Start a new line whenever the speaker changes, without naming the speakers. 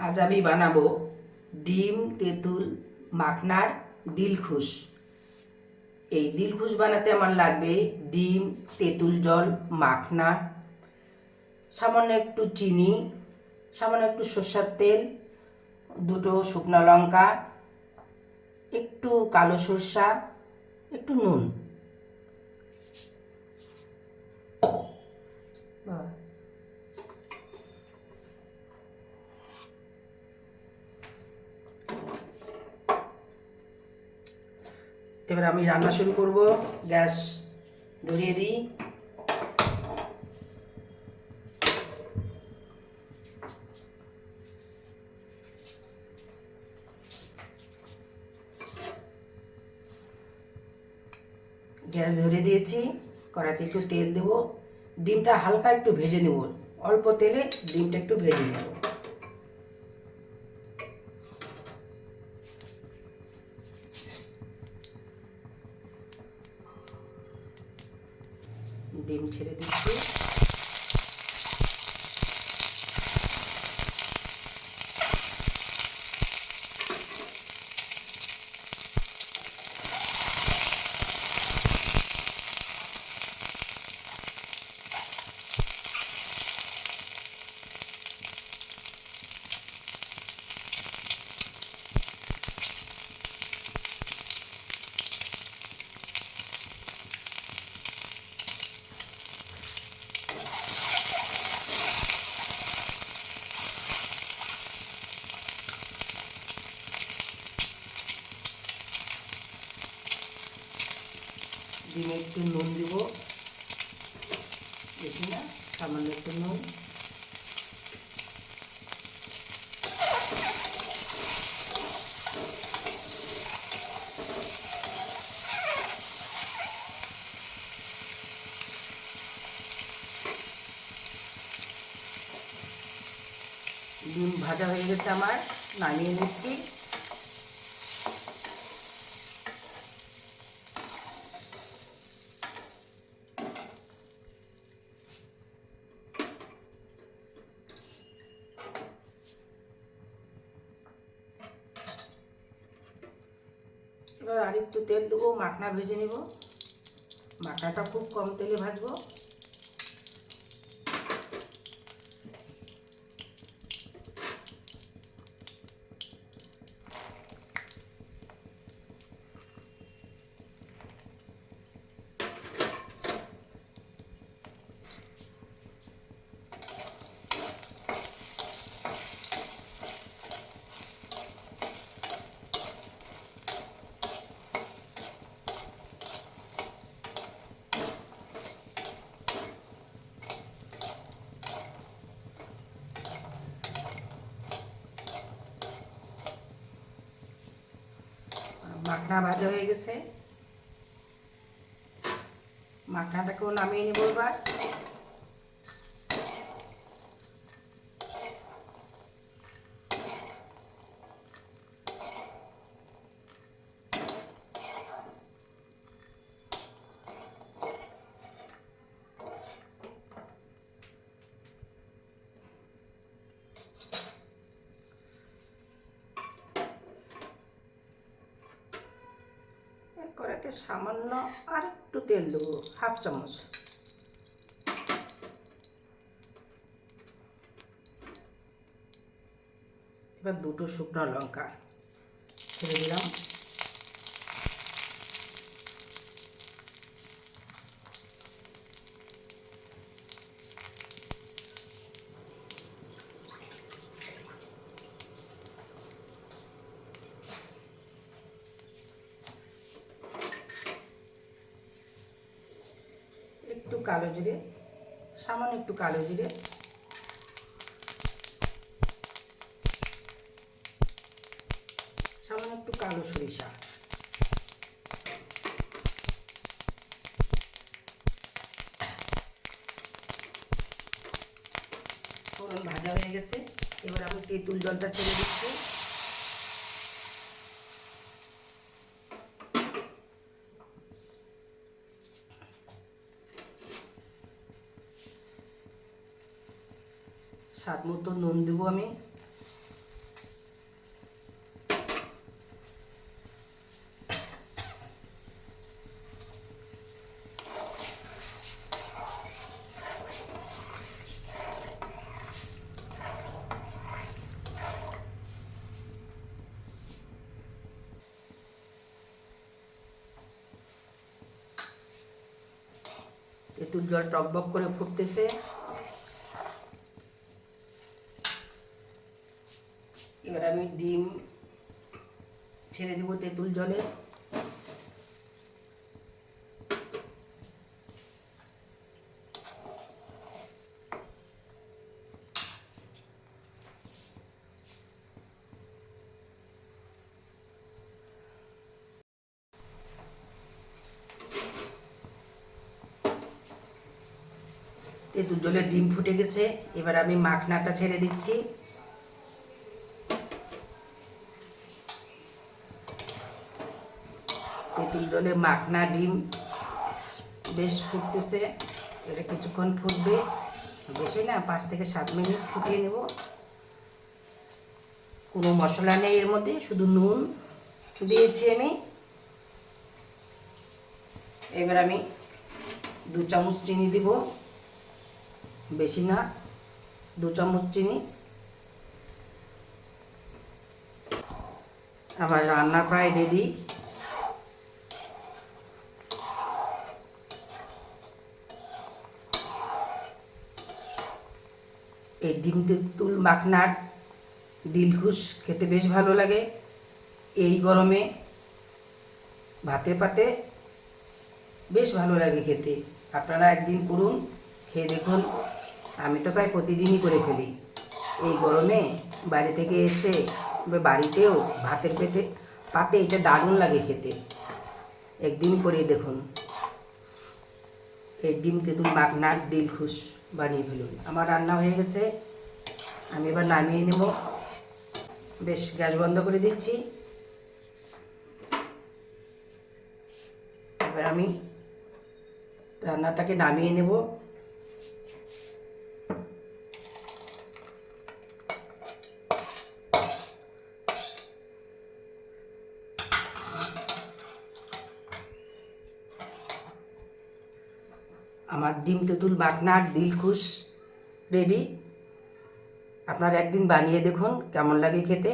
আজ আমি বানাবো ডিম তেঁতুল মাখনার দিলখুশ। এই দিলখুশ বানাতে আমার লাগবে ডিম, তেঁতুল জল, মাখনা, সামান্য একটু চিনি, সামান্য একটু সরষের তেল, দুটো শুকনো লঙ্কা, একটু কালো সরষা, একটু নুন। এবার আমি রান্না শুরু করব। গ্যাস ধরিয়ে দিই। গ্যাস ধরে দিয়েছি। কড়াইতে একটু তেল দেব। ডিমটা হালকা একটু ভেজে নেব, অল্প তেলে ডিমটা একটু ভেজে নেব। ডিম ছেড়ে দিচ্ছি। ডিমে একটু নুন দিব, বেশি না, সামান্য একটু নুন। ডিম ভাজা হয়ে গেছে আমার, নামিয়ে নিচ্ছি। এবার আরেকটু তেল দেবো, মাখনা ভেজে নেব। মাখনাটা খুব কম তেলে ভাজবো। মাখনা ভাজা হয়ে গেছে, মাখনাটাকেও নামিয়ে নেব এবার। কড়াইতে সামান্য আর একটু তেল দেবো, হাফ চামচ। এবার দুটো শুকনো লঙ্কা ছেড়ে দিলাম। একটু কালো জিরে, সামান্য একটু কালো জিরে, সামান্য একটু কালো সরিষা। ফোড়ন ভাজা হয়ে গেছে, এবার আমি তেঁতুল জলটা ছেড়ে দিচ্ছি। স্বাদ মতো নুন দেবো আমি। তেঁতুল জল টকবক করে ফুটতেছে। এবার আমি ডিম ছেড়ে দেবো তেঁতুল জলে। তেঁতুল জলে ডিম ফুটে গেছে, এবার আমি মাখনাটা ছেড়ে দিচ্ছি। তেঁতুল জলে মাখনা ডিম বেশ ফুটতেছে, এটা কিছুক্ষণ ফুটবে, বেশি না 5 থেকে 7 মিনিট ফুটিয়ে নেব। কোনো মশলা নেই এর মধ্যে, শুধু নুন দিয়েছি আমি। এবার আমি 2 চামচ চিনি দিব, বেশি না, 2 চামচ চিনি। আমার রান্না প্রায় রেডি। এই ডিম তেঁতুল মাখনার দিলখুশ খেতে বেশ ভালো লাগে। এই গরমে ভাতের পাতে বেশ ভালো লাগে খেতে। আপনারা একদিন করুন, খেয়ে দেখুন। আমি তো প্রায় প্রতিদিনই করে ফেলি। এই গরমে বাইরে থেকে এসে বাড়িতেও ভাতের পাতে এটা দারুণ লাগে খেতে। একদিন করে দেখুন। এই ডিম তেঁতুল মাখনার দিলখুশ বানিয়ে ফেলুন। আমার রান্না হয়ে গেছে, আমি এবার নামিয়ে নেব। বেশ, গ্যাস বন্ধ করে দিচ্ছি। এবার আমি রান্নাটাকে নামিয়ে নেব। আমার ডিম তেঁতুল মাখনার দিলখুশ রেডি। আপনারা একদিন বানিয়ে দেখুন কেমন লাগে খেতে।